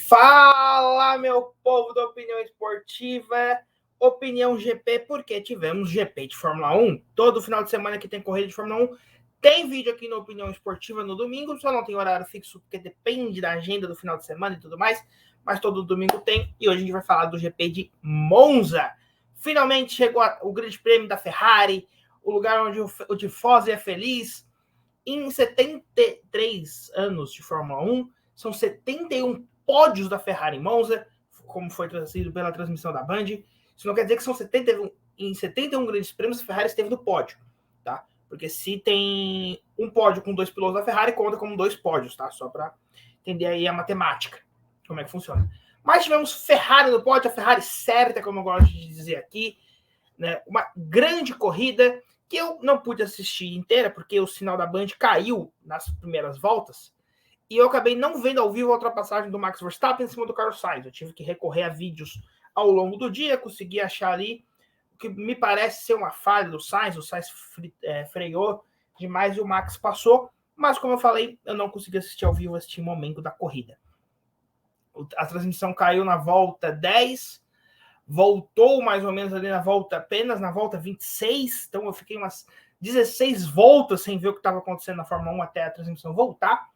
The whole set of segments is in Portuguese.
Fala, meu povo da opinião esportiva, opinião GP, porque tivemos GP de Fórmula 1. Todo final de semana que tem corrida de Fórmula 1, tem vídeo aqui na Opinião Esportiva no domingo, só não tem horário fixo, porque depende da agenda do final de semana e tudo mais, mas todo domingo tem, e hoje a gente vai falar do GP de Monza. Finalmente chegou o grande prêmio da Ferrari, o lugar onde o Tifosi é feliz. Em 73 anos de Fórmula 1, são 71 pódios da Ferrari em Monza, como foi trazido pela transmissão da Band. Isso não quer dizer que são 71, em 71 grandes prêmios a Ferrari esteve no pódio, tá? Porque se tem um pódio com dois pilotos da Ferrari, conta como dois pódios, tá? Só para entender aí a matemática, como é que funciona. Mas tivemos Ferrari no pódio, a Ferrari certa, como eu gosto de dizer aqui, né? Uma grande corrida que eu não pude assistir inteira, porque o sinal da Band caiu nas primeiras voltas, e eu acabei não vendo ao vivo a ultrapassagem do Max Verstappen em cima do Carlos Sainz. Eu tive que recorrer a vídeos ao longo do dia, consegui achar ali o que me parece ser uma falha do Sainz. O Sainz freou demais e o Max passou, mas como eu falei, eu não consegui assistir ao vivo este momento da corrida. A transmissão caiu na volta 10, voltou mais ou menos ali na volta, apenas na volta 26, então eu fiquei umas 16 voltas sem ver o que estava acontecendo na Fórmula 1 até a transmissão voltar,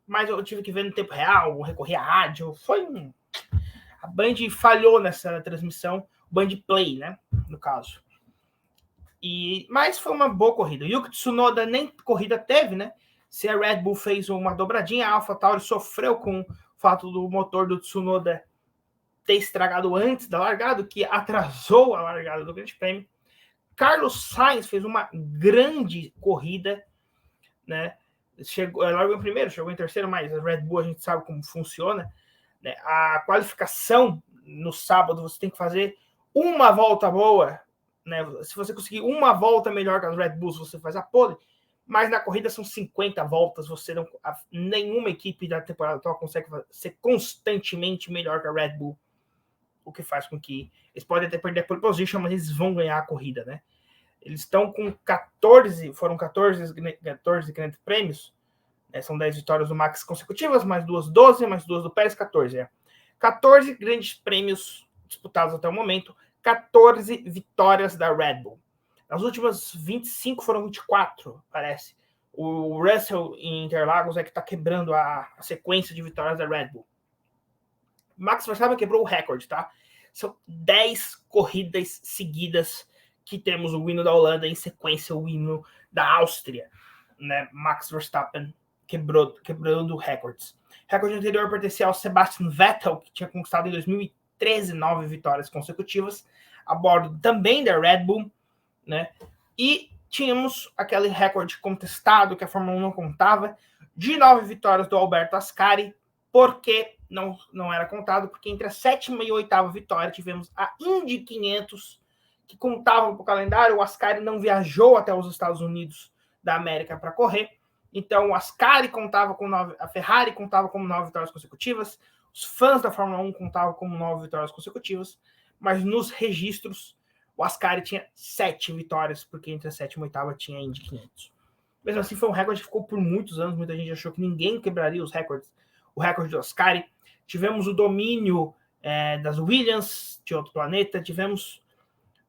mas eu tive que ver no tempo real, recorrer à rádio, a Band falhou nessa transmissão, o Band Play, né, no caso. Mas foi uma boa corrida. Yuki Tsunoda nem corrida teve, né, se a Red Bull fez uma dobradinha, a AlphaTauri sofreu com o fato do motor do Tsunoda ter estragado antes da largada, que atrasou a largada do Grande Prêmio. Carlos Sainz fez uma grande corrida, né? Largou em primeiro, chegou em terceiro, mas a Red Bull a gente sabe como funciona, né? A qualificação no sábado você tem que fazer uma volta boa, né? Se você conseguir uma volta melhor que as Red Bulls, você faz a pole, mas na corrida são 50 voltas, nenhuma equipe da temporada atual consegue ser constantemente melhor que a Red Bull, o que faz com que eles podem até perder a pole position, mas eles vão ganhar a corrida, né? Eles estão com 14 grandes prêmios, né? São 10 vitórias do Max consecutivas, mais 12, mais 2 do Pérez, 14. 14 grandes prêmios disputados até o momento, 14 vitórias da Red Bull. Nas últimas 25 foram 24, parece. O Russell em Interlagos é que está quebrando a sequência de vitórias da Red Bull. Max Verstappen quebrou o recorde, tá? São 10 corridas seguidas que temos o hino da Holanda, em sequência o hino da Áustria, né? Max Verstappen quebrando recordes. O recorde anterior pertencia ao Sebastian Vettel, que tinha conquistado em 2013 9 vitórias consecutivas, a bordo também da Red Bull, né? E tínhamos aquele recorde contestado que a Fórmula 1 não contava, de 9 vitórias do Alberto Ascari, porque não era contado, porque entre a 7ª e a 8ª vitória tivemos a Indy 500, que contava para o calendário. O Ascari não viajou até os Estados Unidos da América para correr, então o Ascari contava com 9, a Ferrari contava como 9 vitórias consecutivas, os fãs da Fórmula 1 contavam como 9 vitórias consecutivas, mas nos registros o Ascari tinha 7 vitórias, porque entre a 7ª e a 8ª tinha a Indy 500. Mesmo assim, foi um recorde que ficou por muitos anos, muita gente achou que ninguém quebraria os recordes, o recorde do Ascari. Tivemos o domínio das Williams, de outro planeta. Tivemos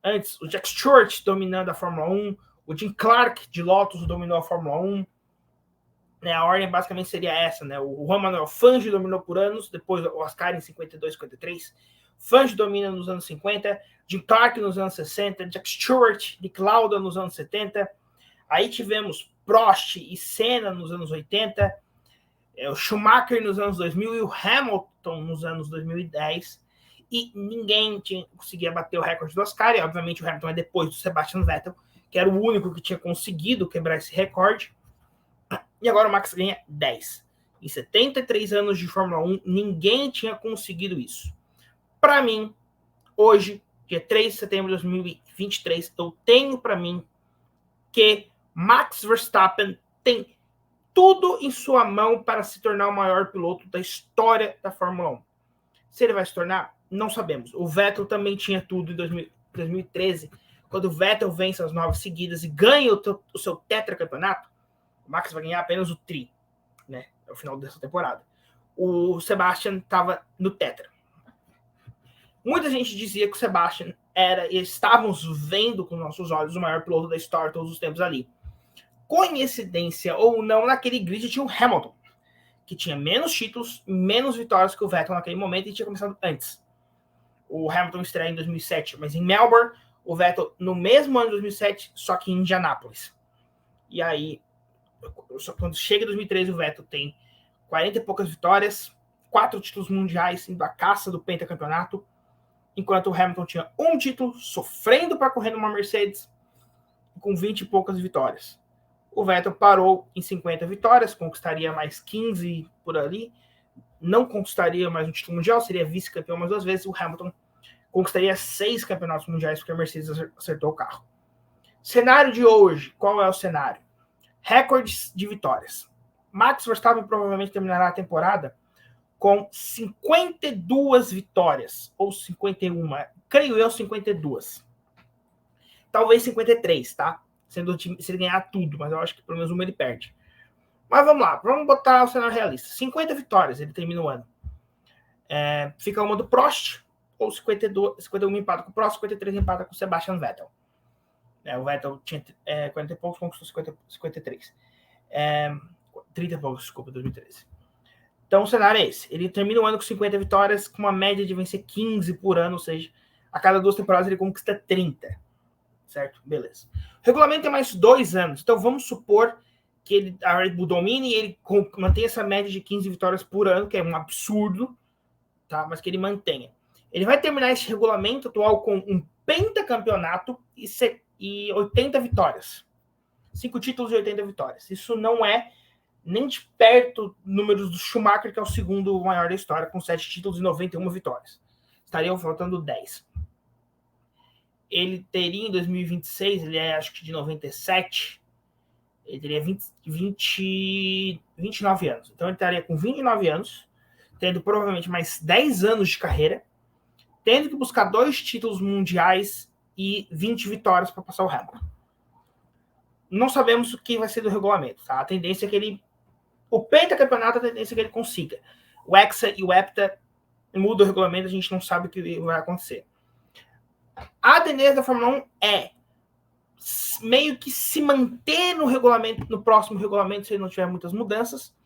antes o Jack Stewart dominando a Fórmula 1, o Jim Clark de Lotus dominou a Fórmula 1. Né, a ordem basicamente seria essa, né? O Juan Manuel Fangio dominou por anos, depois o Ascari em 52, 53. Fangio domina nos anos 50, Jim Clark nos anos 60, Jack Stewart, Nick Lauda nos anos 70. Aí tivemos Prost e Senna nos anos 80, o Schumacher nos anos 2000 e o Hamilton nos anos 2010, e ninguém conseguia bater o recorde do Ascari. Obviamente o Hamilton é depois do Sebastian Vettel, que era o único que tinha conseguido quebrar esse recorde, e agora o Max ganha 10. Em 73 anos de Fórmula 1, ninguém tinha conseguido isso. Para mim, hoje, dia 3 de setembro de 2023, eu tenho para mim que Max Verstappen tem tudo em sua mão para se tornar o maior piloto da história da Fórmula 1. Se ele vai se tornar, não sabemos. O Vettel também tinha tudo em 2013, quando o Vettel vence as 9 seguidas e ganha o seu tetracampeonato. O Max vai ganhar apenas o tri, né, ao final dessa temporada. o Sebastian estava no tetra. Muita gente dizia que o Sebastian era, e estávamos vendo com nossos olhos, o maior piloto da história de todos os tempos ali. Coincidência ou não, naquele grid tinha o Hamilton, que tinha menos títulos, menos vitórias que o Vettel naquele momento e tinha começado antes. O Hamilton estreia em 2007, mas em Melbourne, o Vettel no mesmo ano de 2007, só que em Indianápolis. E aí, quando chega em 2013, o Vettel tem 40 e poucas vitórias, 4 títulos mundiais indo à caça do pentacampeonato, enquanto o Hamilton tinha um título, sofrendo para correr numa Mercedes, com 20 e poucas vitórias. O Vettel parou em 50 vitórias, conquistaria mais 15 por ali, não conquistaria mais um título mundial, seria vice-campeão mais 2 vezes. O Hamilton conquistaria 6 campeonatos mundiais porque a Mercedes acertou o carro. Cenário de hoje, qual é o cenário? Recordes de vitórias. Max Verstappen provavelmente terminará a temporada com 52 vitórias, ou 51, creio eu 52. Talvez 53, tá? Sendo se ele ganhar tudo, mas eu acho que pelo menos uma ele perde. Mas vamos lá, vamos botar o cenário realista. 50 vitórias ele termina o ano. Fica uma do Prost, ou 51 empata com o Prost, 53 empata com o Sebastian Vettel. O Vettel tinha 40 e poucos, conquistou 53. 30 e poucos, desculpa, 2013. Então o cenário é esse. Ele termina o ano com 50 vitórias, com uma média de vencer 15 por ano, ou seja, a cada 2 temporadas ele conquista 30. Certo? Beleza. O regulamento tem mais 2 anos, então vamos supor que a Red Bull domine e ele mantenha essa média de 15 vitórias por ano, que é um absurdo, tá? Mas que ele mantenha. Ele vai terminar esse regulamento atual com um pentacampeonato e 80 vitórias. 5 títulos e 80 vitórias. Isso não é nem de perto números do Schumacher, que é o segundo maior da história, com 7 títulos e 91 vitórias. Estariam faltando 10. Ele teria em 2026, ele é acho que de 97, ele teria 29 anos. Então ele estaria com 29 anos, tendo provavelmente mais 10 anos de carreira, tendo que buscar 2 títulos mundiais e 20 vitórias para passar o Hamilton. Não sabemos o que vai ser do regulamento, tá? A tendência é que ele... O pentacampeonato, a tendência é que ele consiga. O Hexa e o Hepta muda o regulamento, a gente não sabe o que vai acontecer. A tendência da Fórmula 1 é meio que se manter no regulamento, no próximo regulamento, se ele não tiver muitas mudanças.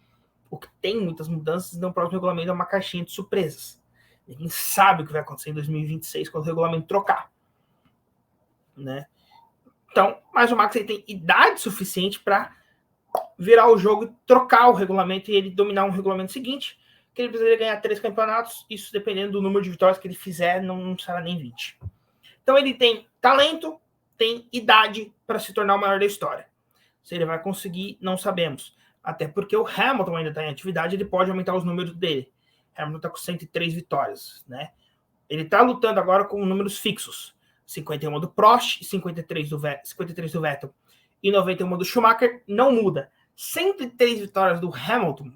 O que tem muitas mudanças, então o próximo regulamento é uma caixinha de surpresas. Ninguém sabe o que vai acontecer em 2026 quando o regulamento trocar. Né? Então, mas o Max ele tem idade suficiente para virar o jogo e trocar o regulamento e ele dominar um regulamento seguinte, que ele precisaria ganhar 3 campeonatos, isso dependendo do número de vitórias que ele fizer, não será nem 20. Então ele tem talento, tem idade para se tornar o maior da história. Se ele vai conseguir, não sabemos. Até porque o Hamilton ainda está em atividade, ele pode aumentar os números dele. O Hamilton está com 103 vitórias, né? Ele está lutando agora com números fixos. 51 do Prost, 53 do Vettel e 91 do Schumacher, não muda. 103 vitórias do Hamilton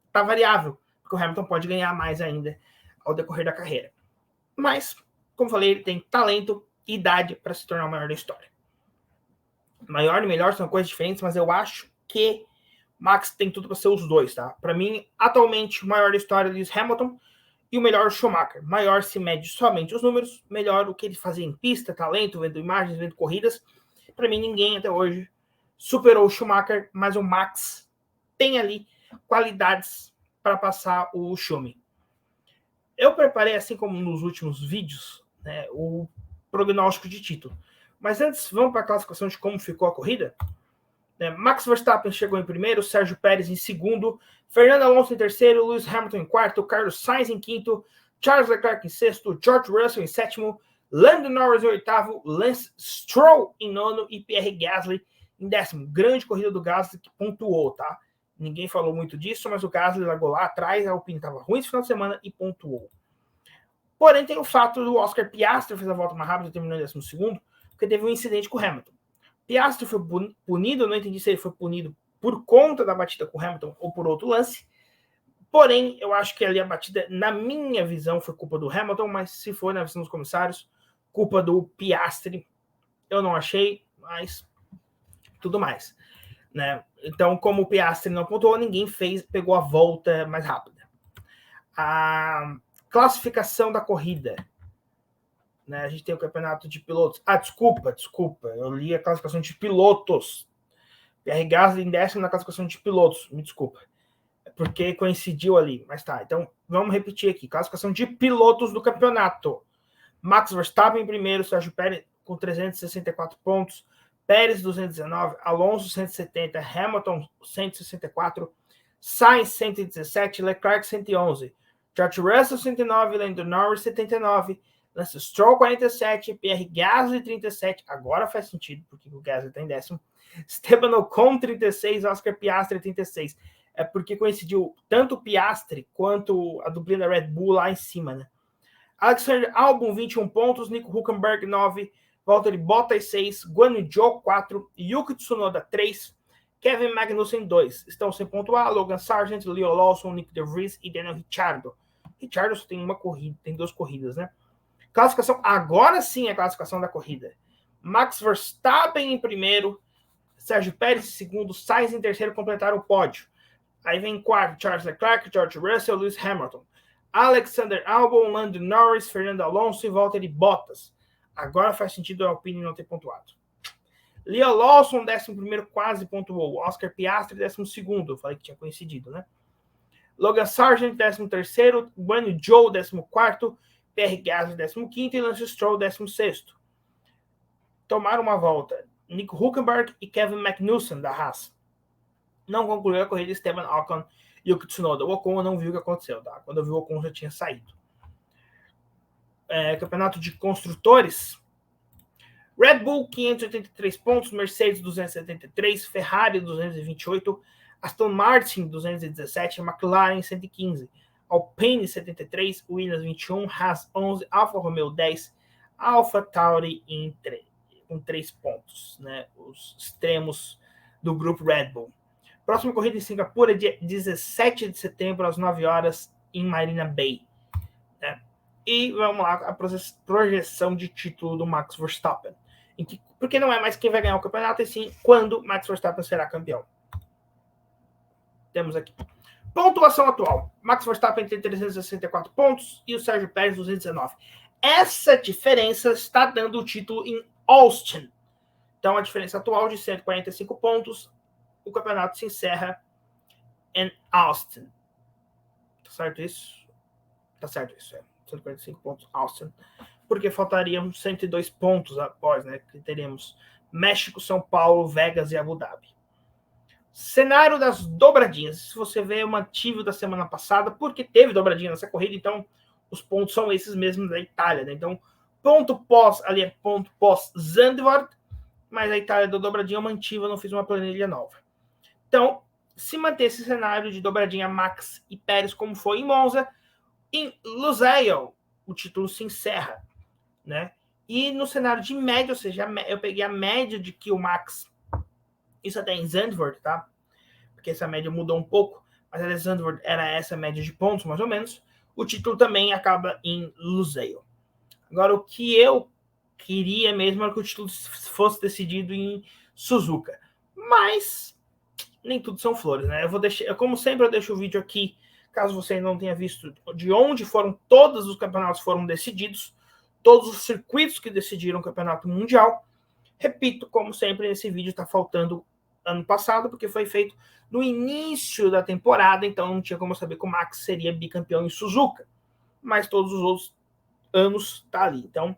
está variável, porque o Hamilton pode ganhar mais ainda ao decorrer da carreira. Mas, como falei, ele tem talento e idade para se tornar o maior da história. Maior e melhor são coisas diferentes, mas eu acho que Max tem tudo para ser os dois, tá? Para mim, atualmente, o maior da história é Lewis Hamilton e o melhor Schumacher. Maior se mede somente os números, melhor o que ele fazia em pista, talento, vendo imagens, vendo corridas. Para mim, ninguém até hoje superou o Schumacher, mas o Max tem ali qualidades para passar o Schumi. Eu preparei, assim como nos últimos vídeos, né, o prognóstico de título. Mas antes, vamos para a classificação de como ficou a corrida? Max Verstappen chegou em primeiro, Sérgio Pérez em segundo, Fernando Alonso em terceiro, Lewis Hamilton em quarto, Carlos Sainz em quinto, Charles Leclerc em sexto, George Russell em sétimo, Lando Norris em oitavo, Lance Stroll em nono e Pierre Gasly em décimo. Grande corrida do Gasly que pontuou, tá? Ninguém falou muito disso, mas o Gasly largou lá atrás, a Alpine estava ruim esse final de semana e pontuou. Porém, tem o fato do Oscar Piastri fez a volta mais rápida, terminou em 12º, porque teve um incidente com o Hamilton. Piastri foi punido, eu não entendi se ele foi punido por conta da batida com o Hamilton ou por outro lance. Porém, eu acho que ali a batida, na minha visão, foi culpa do Hamilton, mas se for na visão dos comissários, culpa do Piastri. Eu não achei, mas tudo mais. Né? Então, como o Piastri não pontuou, ninguém pegou a volta mais rápida. a classificação da corrida. Né? A gente tem o campeonato de pilotos. Desculpa. Eu li a classificação de pilotos. Pierre Gasly em 10º na classificação de pilotos. Me desculpa. É porque coincidiu ali. Mas tá. Então, vamos repetir aqui. Classificação de pilotos do campeonato. Max Verstappen em primeiro. Sérgio Pérez com 364 pontos. Pérez 219. Alonso 170. Hamilton 164. Sainz 117. Leclerc 111. George Russell 109. Lando Norris 79. Lance Stroll 47, Pierre Gasly 37, agora faz sentido, porque o Gasly está em 10º. Esteban Ocon 36, Oscar Piastri 36. É porque coincidiu tanto o Piastri quanto a duplinha da Red Bull lá em cima, né? Alexander Albon 21 pontos, Nico Hülkenberg 9, Valtteri Bottas 6, Guan Yu Zhou 4, Yuki Tsunoda 3, Kevin Magnussen 2. Estão sem pontuar Logan Sargent, Leo Lawson, Nick De Vries e Daniel Ricciardo. Ricciardo só tem uma corrida, tem 2 corridas, né? Classificação, agora sim é a classificação da corrida. Max Verstappen em primeiro, Sérgio Pérez em segundo, Sainz em terceiro, completaram o pódio. Aí vem em quarto, Charles Leclerc, George Russell, Lewis Hamilton. Alexander Albon, Lando Norris, Fernando Alonso e Valtteri Bottas. Agora faz sentido a Alpine não ter pontuado. Leo Lawson, 11º, quase pontuou. Oscar Piastri, 12º. Eu falei que tinha coincidido, né? Logan Sargent, 13º. Guan Yu Zhou, 14º. Pierre Gasly, 15º, e Lance Stroll, 16º. Tomaram uma volta. Nico Hülkenberg e Kevin Magnussen, da Haas. Não concluiu a corrida Esteban Ocon e o Tsunoda. O Ocon eu não vi o que aconteceu, tá? Quando eu vi o Ocon já tinha saído. Campeonato de construtores. Red Bull, 583 pontos. Mercedes, 273. Ferrari, 228. Aston Martin, 217. McLaren, 115. Alpine 73, Williams 21, Haas 11, Alfa Romeo 10, Alfa Tauri com 3 pontos, né? Os extremos do grupo Red Bull. Próxima corrida em Singapura, dia 17 de setembro, às 9 horas, em Marina Bay. Né? E vamos lá, a projeção de título do Max Verstappen. Porque não é mais quem vai ganhar o campeonato, e sim quando Max Verstappen será campeão. Temos aqui. Pontuação atual. Max Verstappen tem 364 pontos e o Sérgio Pérez 219. Essa diferença está dando o título em Austin. Então, a diferença atual de 145 pontos, o campeonato se encerra em Austin. Tá certo isso? Tá certo isso, 145 pontos, Austin. Porque faltariam 102 pontos após, né? Que teremos México, São Paulo, Vegas e Abu Dhabi. Cenário das dobradinhas. Se você vê o mantivo da semana passada, porque teve dobradinha nessa corrida, então os pontos são esses mesmos da Itália, né? Então, ponto pós, ali é ponto pós Zandvoort, mas a Itália da dobradinha eu mantive, eu não fiz uma planilha nova. Então, se manter esse cenário de dobradinha Max e Pérez como foi em Monza, em Lusail, o título se encerra, né? E no cenário de média, ou seja, eu peguei a média de que o Max, isso até em Zandvoort, tá? Porque essa média mudou um pouco, mas a Zandvoort era essa média de pontos, mais ou menos. O título também acaba em Lusail. Agora, o que eu queria mesmo era que o título fosse decidido em Suzuka. Mas nem tudo são flores, né? Eu vou deixar, como sempre, eu deixo o vídeo aqui, caso você ainda não tenha visto de onde foram todos os campeonatos foram decididos, todos os circuitos que decidiram o campeonato mundial. Repito, como sempre, nesse vídeo está faltando ano passado, porque foi feito no início da temporada, então não tinha como saber que o Max seria bicampeão em Suzuka. Mas todos os outros anos tá ali. Então,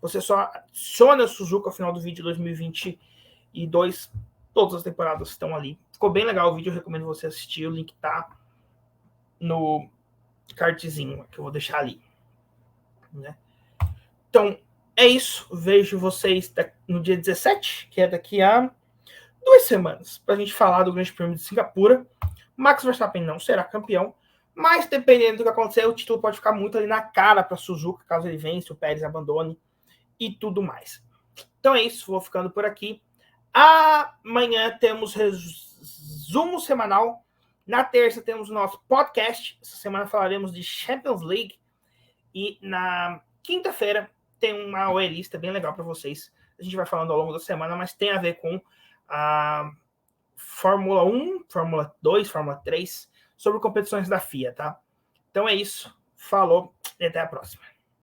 você só adiciona Suzuka ao final do vídeo 2022. Todas as temporadas estão ali. Ficou bem legal o vídeo, eu recomendo você assistir. O link tá no cardzinho que eu vou deixar ali. Né? Então, é isso. Vejo vocês no dia 17, que é daqui a 2 semanas, para a gente falar do Grande Prêmio de Singapura. Max Verstappen não será campeão, mas dependendo do que acontecer, o título pode ficar muito ali na cara para Suzuka, caso ele vença, o Pérez abandone e tudo mais. Então é isso, vou ficando por aqui. Amanhã temos resumo semanal. Na terça temos o nosso podcast. Essa semana falaremos de Champions League. E na quinta-feira tem uma OE-lista bem legal para vocês. A gente vai falando ao longo da semana, mas tem a ver com a Fórmula 1, Fórmula 2, Fórmula 3, sobre competições da FIA, tá? Então é isso. Falou e até a próxima.